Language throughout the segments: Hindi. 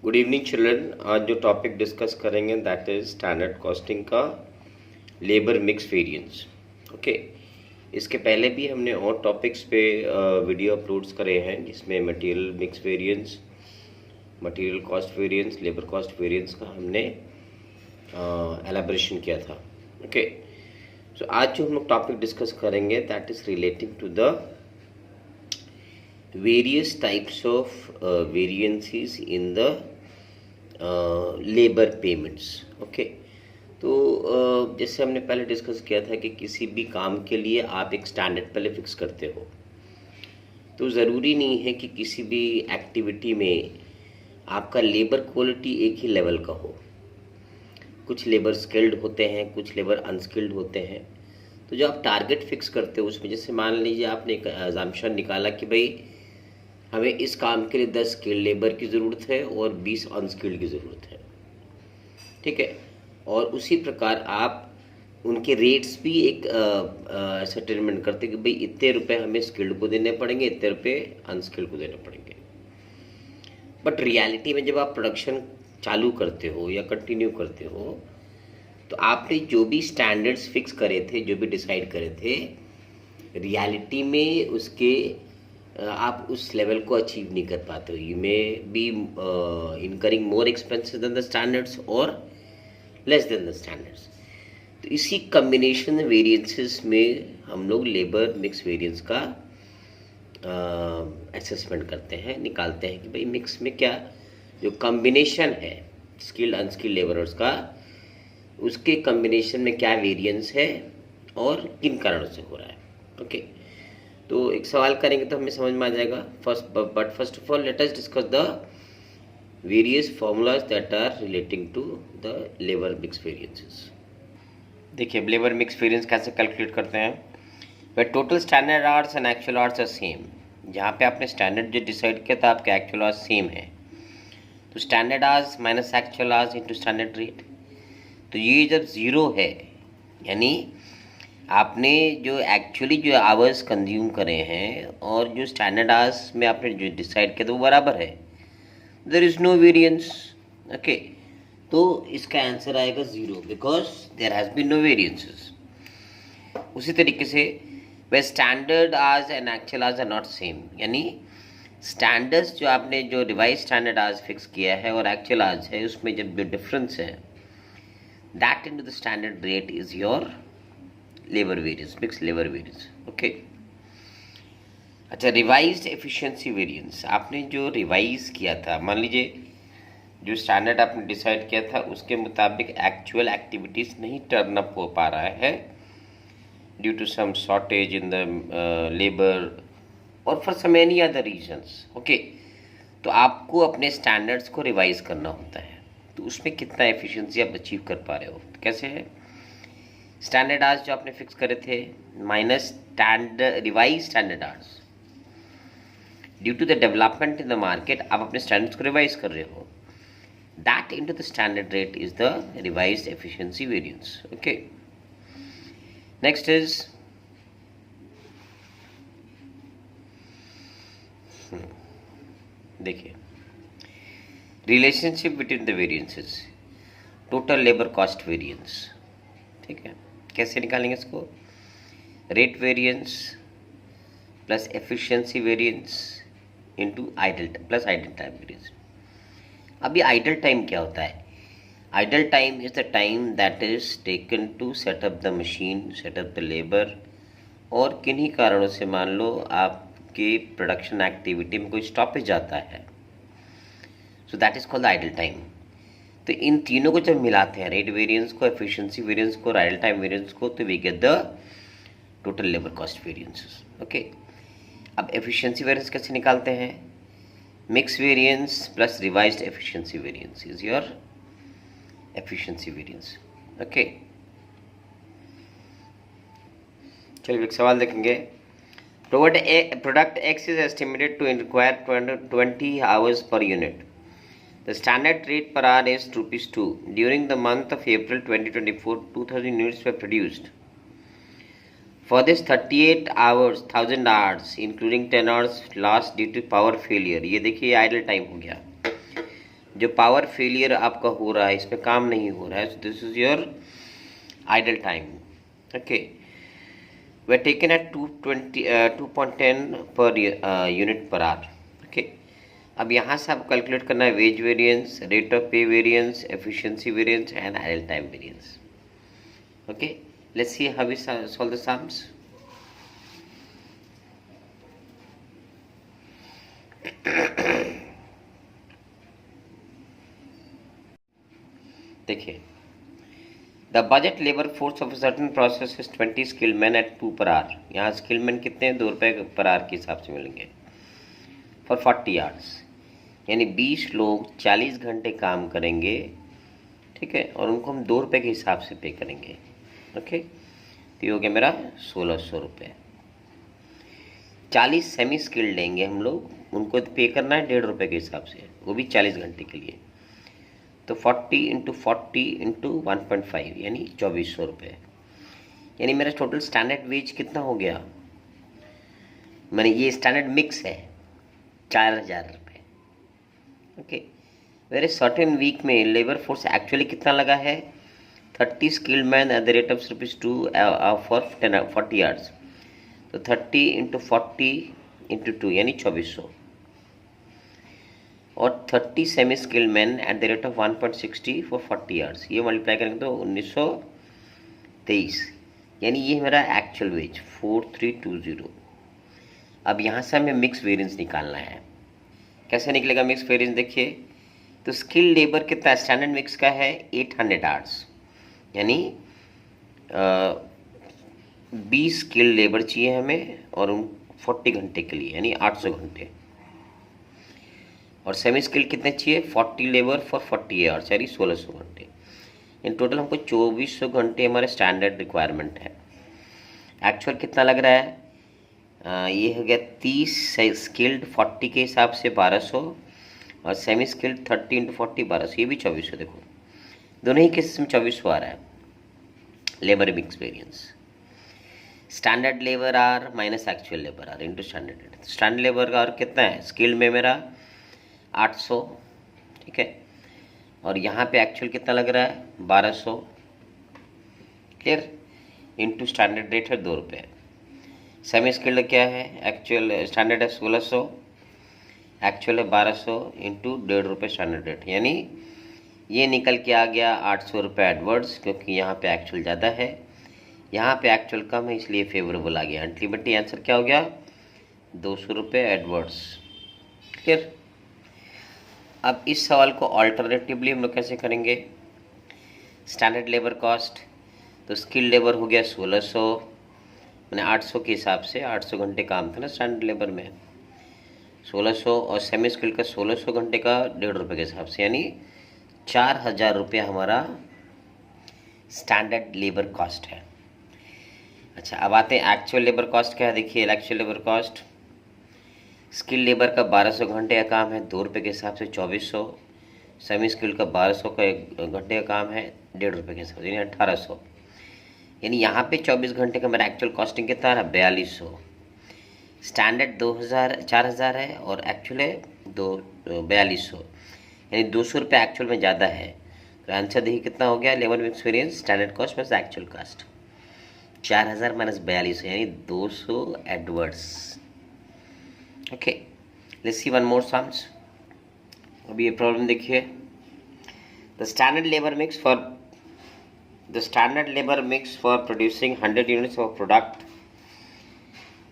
Good evening children. आज जो टॉपिक डिस्कस करेंगे दैट इज स्टैंडर्ड कॉस्टिंग का लेबर मिक्स वेरिएंस। ओके, इसके पहले भी हमने और टॉपिक्स पे वीडियो अपलोड्स करे हैं जिसमें material mix variance, material cost variance, labour cost variance का हमने एलाबोरेशन किया था। ओके, सो आज जो हम लोग टॉपिक डिस्कस करेंगे that is relating to the various types of variances in the labour payments. Okay, तो जैसे हमने पहले डिस्कस किया था कि किसी भी काम के लिए आप एक स्टैंडर्ड पहले फिक्स करते हो, तो ज़रूरी नहीं है कि किसी भी एक्टिविटी में आपका लेबर क्वालिटी एक ही लेवल का हो। कुछ लेबर स्किल्ड होते हैं, कुछ लेबर अनस्किल्ड होते हैं। तो जो आप टारगेट फिक्स करते हो उसमें, जैसे मान लीजिए आपने एक अजम्पशन निकाला कि भाई हमें इस काम के लिए 10 स्किल्ड लेबर की ज़रूरत है और 20 अनस्किल्ड की ज़रूरत है, ठीक है। और उसी प्रकार आप उनके रेट्स भी एक सेटलमेंट करते कि भाई इतने रुपए हमें स्किल्ड को देने पड़ेंगे, इतने रुपए अनस्किल्ड को देने पड़ेंगे। बट रियलिटी में जब आप प्रोडक्शन चालू करते हो या कंटिन्यू करते हो, तो आपने जो भी स्टैंडर्ड्स फिक्स करे थे, जो भी डिसाइड करे थे, रियलिटी में उसके आप उस लेवल को अचीव नहीं कर पाते हो। You may be incurring more expenses than the standards और लेस देन द स्टैंडर्ड्स। तो इसी कम्बिनेशन वेरिएंसेस में हम लोग लेबर मिक्स वेरिएंस का असेसमेंट करते हैं, निकालते हैं कि भाई मिक्स में क्या जो कम्बिनेशन है स्किल्ड अनस्किल्ड लेबरर्स का, उसके कम्बिनेशन में क्या वेरिएंस है और किन कारणों से हो रहा है। ओके, तो एक सवाल करेंगे तो हमें समझ में आ जाएगा। First of all let us discuss the various formulas that are relating to the labour mix variances. देखिए, लेबर मिक्स वेरिएंस कैसे कैलकुलेट करते हैं। वे total standard hours and actual hours are same. जहाँ पे आपने स्टैंडर्ड जो डिसाइड किया था आपके एक्चुअल आवर्स सेम है, तो standard hours minus actual hours into standard rate. तो ये जब ज़ीरो है, यानी आपने जो एक्चुअली जो आवर्स कंज्यूम करे हैं और जो स्टैंडर्ड आवर्स में आपने जो डिसाइड किया था वो बराबर है, there is no variance. Okay, तो इसका आंसर आएगा zero because there has been no variances. उसी तरीके से वे standard hours and actual hours are not same, यानी स्टैंडर्ड्स जो आपने जो रिवाइज स्टैंडर्ड आवर्स फिक्स किया है और एक्चुअल आवर्स है, उसमें जब जो डिफरेंस है that into the standard rate is your labour variance, mix labour variance. Okay, अच्छा, रिवाइज्ड एफिशिएंसी वेरिएंस। आपने जो रिवाइज किया था, मान लीजिए जो स्टैंडर्ड आपने डिसाइड किया था उसके मुताबिक एक्चुअल एक्टिविटीज़ नहीं टर्न अप हो पा रहा है due to some shortage in the labour और for some any other reasons. Okay, तो आपको अपने स्टैंडर्ड्स को रिवाइज करना होता है। तो उसमें कितना एफिशिएंसी आप अचीव कर पा रहे हो, तो कैसे है। स्टैंडर्ड आवर्स जो आपने फिक्स करे थे minus standard revise standard hours, due to the development in the market आप अपने स्टैंडर्ड्स को रिवाइज कर रहे हो, that into the standard rate is the revised efficiency variance. Okay, next is देखिए relationship between the variances, total labour cost variance. ठीक है, कैसे निकालेंगे इसको। Rate variance plus efficiency variance into idle plus idle time variance. अभी आइडल टाइम क्या होता है। Idle time is the time that is taken to set up the machine, set up the labour, और किन्हीं कारणों से मान लो आपके प्रोडक्शन एक्टिविटी में कोई स्टॉपेज आता है, so that is called idle time. तो इन तीनों को जब मिलाते हैं, रेट वेरिएंस को, एफिशिएंसी वेरिएंस को और आइडल टाइम वेरिएंस को, तो we get the total labour cost variances. Okay, अब एफिशिएंसी वेरिएंस कैसे निकालते हैं। Mix variance plus revised efficiency variance is your efficiency variance. Okay, चलिए एक सवाल देखेंगे। Product X is estimated to require 20 hours per unit. The standard rate per hour is ₹2. During the month of April 2024, 2000 units were produced. For this 38 hours, 1000 hours, including 10 hours lost due to power failure. ये देखिए आइडल टाइम हो गया। जो पावर फेलियर आपका हो रहा है, इसमें काम नहीं हो रहा है, this is your idle time. Okay, way taken at 2.10 per unit per hour. Okay, अब यहाँ से आपको कैलकुलेट करना है wage variance, rate of pay variance, efficiency variance and idle time variance. Okay, let's see how we solve the sums. देखिए, the budget labour force of certain process is 20 skilled man at 2 per our. यहाँ स्किल्ड मैन कितने हैं? 2 रुपये पर आवर के हिसाब से मिलेंगे फॉर 40 आवर्स, यानी 20 लोग 40 घंटे काम करेंगे, ठीक है, और उनको हम 2 रुपये के हिसाब से पे करेंगे। ओके, तो ये हो गया मेरा 1600 रुपये। 40 सेमी स्किल्ड लेंगे हम लोग, उनको पे करना है 1.5 रुपये के हिसाब से, वो भी 40 घंटे के लिए। तो 40 इंटू 40 इंटू 1.5 यानी 2400 रुपये। यानी मेरा टोटल स्टैंडर्ड वेज कितना हो गया? मैंने ये स्टैंडर्ड मिक्स है 4000 रुपये। ओके, वेरी सर्टेन वीक में लेबर फोर्स एक्चुअली कितना लगा है? 30 skilled man eight the rate of ₹2 for 40 hours. तो 30 इंटू 40 इंटू 2 यानी 2400, और 30 semi skilled man eight the rate of 1.60 for 40 hours. ये मल्टीप्लाई करेंगे तो 1923, यानी ये मेरा एक्चुअल वेज 4320। अब यहाँ से हमें मिक्स वेरिएंस निकालना है। कैसे निकलेगा मिक्स वेरिएंस? देखिए, तो स्किल्ड लेबर कितना स्टैंडर्ड मिक्स का है? 800 आवर्स, यानी 20 स्किल्ड लेबर चाहिए हमें और 40 घंटे के लिए, यानी 800 घंटे। और सेमी स्किल्ड कितने चाहिए? 40 लेबर फॉर 40 आवर्स, यानी 1600 घंटे। इन टोटल हमको 2400 घंटे हमारे स्टैंडर्ड रिक्वायरमेंट है। एक्चुअल कितना लग रहा है? ये हो गया 30 स्किल्ड 40 के हिसाब से 1200, और सेमी स्किल्ड 30 इंटू 40 1200, ये भी 2400। देखो दोनों ही केसेस में 2400 आ रहा है labour mix variance. Standard labour R minus actual labour R into standard. Standard labour R कितना है? स्किल्ड में मेरा 800, ठीक है, और यहाँ पे एक्चुअल कितना लग रहा है? 1200, क्लियर, इंटू स्टैंडर्ड रेट है 2 रुपये। सेमी स्किल्ड क्या है? एक्चुअल स्टैंडर्ड है 1600, एक्चुअल है 1200 इंटू 1.5 रुपये स्टैंडर्ड रेट, यानी ये निकल के आ गया 800 रुपये एडवर्ड्स, क्योंकि यहाँ पे एक्चुअल ज़्यादा है, यहाँ पे एक्चुअल कम है, इसलिए फेवरेबल आ गया। अल्टीमेटली आंसर क्या हो गया? 200 रुपये एडवर्ड्स। क्लियर। अब इस सवाल को ऑल्टरनेटिवली हम लोग कैसे करेंगे? स्टैंडर्ड लेबर कॉस्ट, तो स्किल लेबर हो गया 1600, मैंने 800 के हिसाब से, 800 घंटे काम था ना स्टैंडर्ड लेबर में, 1600, और सेमी स्किल का 1600 घंटे का 1.5 रुपये के हिसाब से, यानी 4000 रुपया हमारा स्टैंडर्ड लेबर कॉस्ट है। अच्छा, अब आते हैं एक्चुअल लेबर कॉस्ट क्या है। देखिए, actual labour cost, skill labour का 1200 घंटे का काम है 2 रुपये के हिसाब से 2400, सेमी स्किल का 1200 का घंटे का काम है 1.5 रुपये के हिसाब से, यानी 1800। यानी यहाँ पे 24 घंटे का मेरा एक्चुअल कॉस्टिंग कितना रहा? 4200। स्टैंडर्ड 4000 है और एक्चुअल है 4200, यानी 200 रुपये एक्चुअल में ज़्यादा है। तो आंसर देखिए कितना हो गया? Labour mix variance standard cost plus actual cost, 4000 minus 4200, यानी 200 adverse. Okay, let's see one more sums. अभी ये प्रॉब्लम देखिए, the standard labour mix for producing 100 units of product,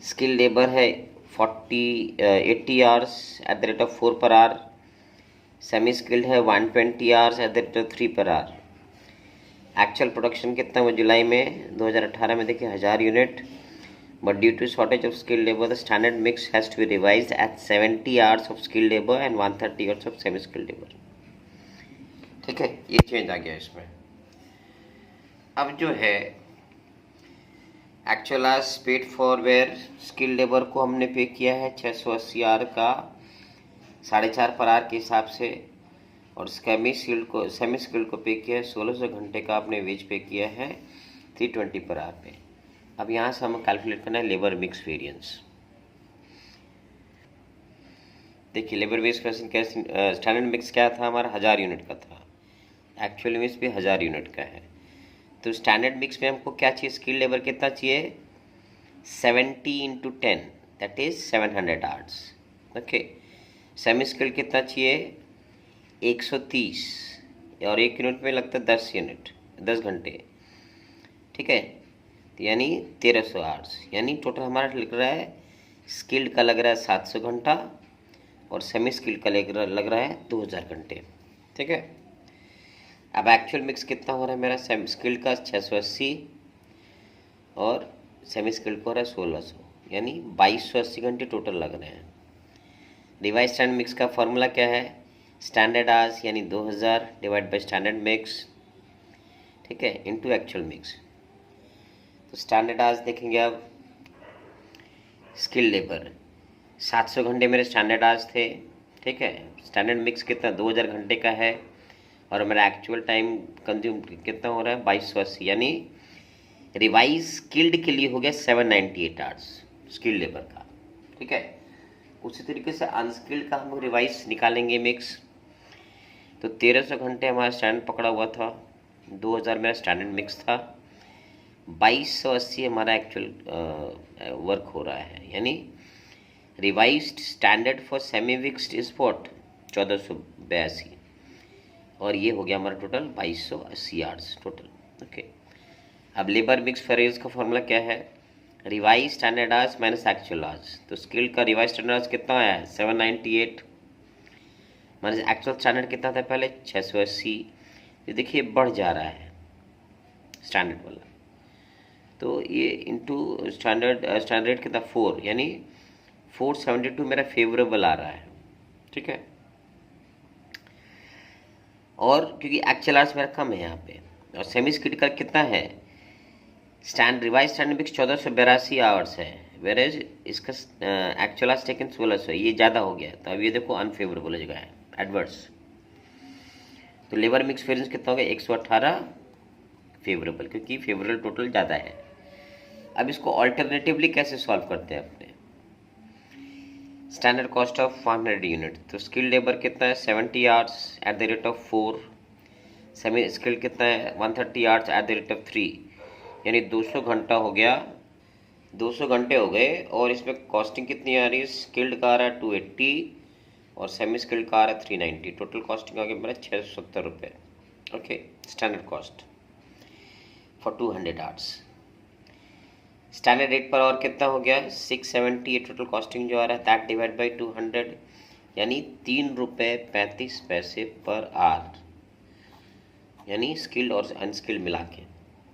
skill labour है 80 hours at the rate of 4 per hour, semi skilled है 120 hours at the rate of 3 per our. Actual production कितना हुआ जुलाई में 2018 में? देखिए 1000 unit, but due to shortage of skilled labour the standard mix has to be revised at 70 hours of skilled labour and 130 hours of semi skilled labour. ठीक है, ये चेंज आ गया इसमें। अब जो है एक्चुअल आज paid for where, skilled labour को हमने पे किया है 680 आवर का 4.5 पर आवर के हिसाब से, और सेमी स्किल्ड को पे किया है 1600 घंटे का आपने वेज पे किया है 320 पर आवर पे। अब यहाँ से हमें कैलकुलेट करना है लेबर मिक्स वेरिएंस। देखिए लेबर वेज क्वेश्चन कैसे, स्टैंडर्ड मिक्स क्या था हमारा 1000 यूनिट का था, एक्चुअल मिक्स भी 1000 यूनिट का है। तो स्टैंडर्ड मिक्स में हमको क्या चाहिए, स्किल लेबर कितना चाहिए, 70 into 10 that is 700 hours. Okay, semi skilled कितना चाहिए, 130, और 1 यूनिट में लगता है 10 यूनिट, 10 घंटे, ठीक है, तो यानी 1300 आवर्स, यानी टोटल हमारा लग रहा है, स्किल्ड का लग रहा है 700 घंटा और सेमी स्किल्ड का लग रहा है 2000 घंटे, ठीक है। अब एक्चुअल मिक्स कितना हो रहा है मेरा, सेमी स्किल्ड का 680 और सेमी स्किल्ड को हो रहा है 1600, यानी 2280 घंटे टोटल लग रहे हैं। रिवाइज स्टैंडर्ड मिक्स का फॉर्मूला क्या है, स्टैंडर्ड आवर्स यानी 2000 डिवाइड बाई स्टैंडर्ड मिक्स, ठीक है, इनटू एक्चुअल मिक्स। तो स्टैंडर्ड आवर्स देखेंगे अब, स्किल लेबर 700 घंटे मेरे स्टैंडर्ड आवर्स थे, ठीक है, स्टैंडर्ड मिक्स कितना 2000 घंटे का है, और मेरा एक्चुअल टाइम कंज्यूम कितना हो रहा है 2280, यानी रिवाइज स्किल्ड के लिए हो गया 798 आवर्स स्किल्ड लेबर का, ठीक है। उसी तरीके से अनस्किल्ड का हम लोग रिवाइज निकालेंगे मिक्स, तो 1300 घंटे हमारा स्टैंडर्ड पकड़ा हुआ था, 2000 मेरा स्टैंडर्ड मिक्स था, 2280 हमारा एक्चुअल वर्क हो रहा है, यानी revised standard for semi mixed is what 1482, और ये हो गया हमारा टोटल 2280 आवर्स टोटल, ओके। अब लेबर मिक्स फरेज का फॉर्मूला क्या है, revise standard hours minus actual hours. तो स्किल्ड का रिवाइज स्टैंडर्ड आवर्स कितना आया है 798 माइनस एक्चुअल स्टैंडर्ड कितना था पहले 680, ये देखिए बढ़ जा रहा है स्टैंडर्ड वाला, तो ये इंटू स्टैंडर्ड रेट कितना 4, यानी 472 मेरा फेवरेबल आ रहा है, ठीक है। और क्योंकि एक्चुअल आवर्स मेरा कम है यहाँ पे, और सेमी स्किल्ड का कितना है, रिवाइज स्टैंडर्ड मिक्स 1482 आवर्स है, वेर एज इसका एक्चुअल आवर्स टेकन 1600, ये ज़्यादा हो गया, तो अब ये देखो अनफेवरेबल हो जाएगा, एडवर्स। तो लेबर मिक्स वेरिएंस कितना हो गया 118 फेवरेबल, क्योंकि फेवरेबल टोटल ज़्यादा है। अब इसको ऑल्टरनेटिवली कैसे सॉल्व करते हैं अपने, स्टैंडर्ड कॉस्ट ऑफ 100 यूनिट, तो स्किल्ड लेबर कितना है 70 hours at the rate of 4, semi skilled कितना है 130 hours at the rate of 3, यानी 200 घंटा हो गया, 200 घंटे हो गए, और इसमें कॉस्टिंग कितनी आ रही है, स्किल्ड का आ रहा है 280 और सेमी स्किल्ड का आ रहा है 390, टोटल कॉस्टिंग आ गया मेरा 670 रुपये, okay, standard cost for 200 hours. Standard rate पर और कितना हो गया 670, ये टोटल कॉस्टिंग जो आ रहा है दैट डिवाइड बाई 200, यानी 3 रुपये 35 पैसे पर आवर, यानी स्किल्ड और अनस्किल्ड मिला के,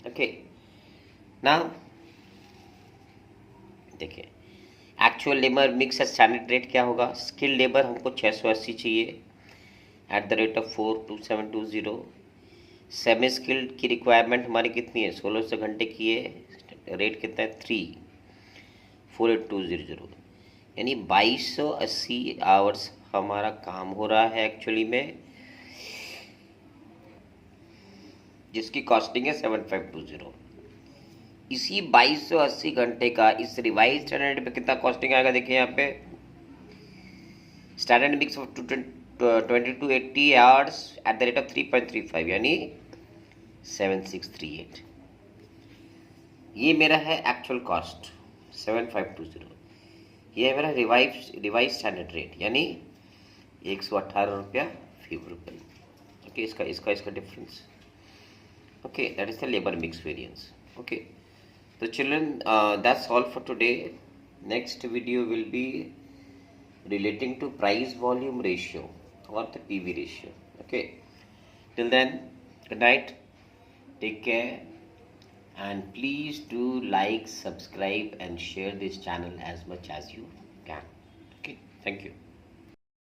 ओके ना। देखिए एक्चुअल लेबर मिक्स है, स्टैंडर्ड रेट क्या होगा, स्किल्ड लेबर हमको 680 चाहिए eight the rate of 42720, semi skilled की रिक्वायरमेंट हमारी कितनी है 1600 घंटे की है, रेट कितना है 34820, यानी 2280 आवर्स हमारा काम हो रहा है एक्चुअली में, जिसकी कॉस्टिंग है 7520। इसी 2280 घंटे का इस रिवाइज स्टैंडर्ड पे कितना कॉस्टिंग आएगा, देखिए यहाँ पे standard mix of 2280 hours at the rate of 3.35, यानी 7638, ये मेरा है एक्चुअल कॉस्ट 7520, ये है मेरा रिवाइज स्टैंडर्ड रेट, यानी 118 रुपया फेवरेबल, ओके, इसका difference, okay, that is the labour mix variance, okay. So children, that's all for today. Next video will be relating to price volume ratio or the PV ratio. Okay. Till then, good night. Take care. And please do like, subscribe and share this channel as much as you can. Okay. Thank you.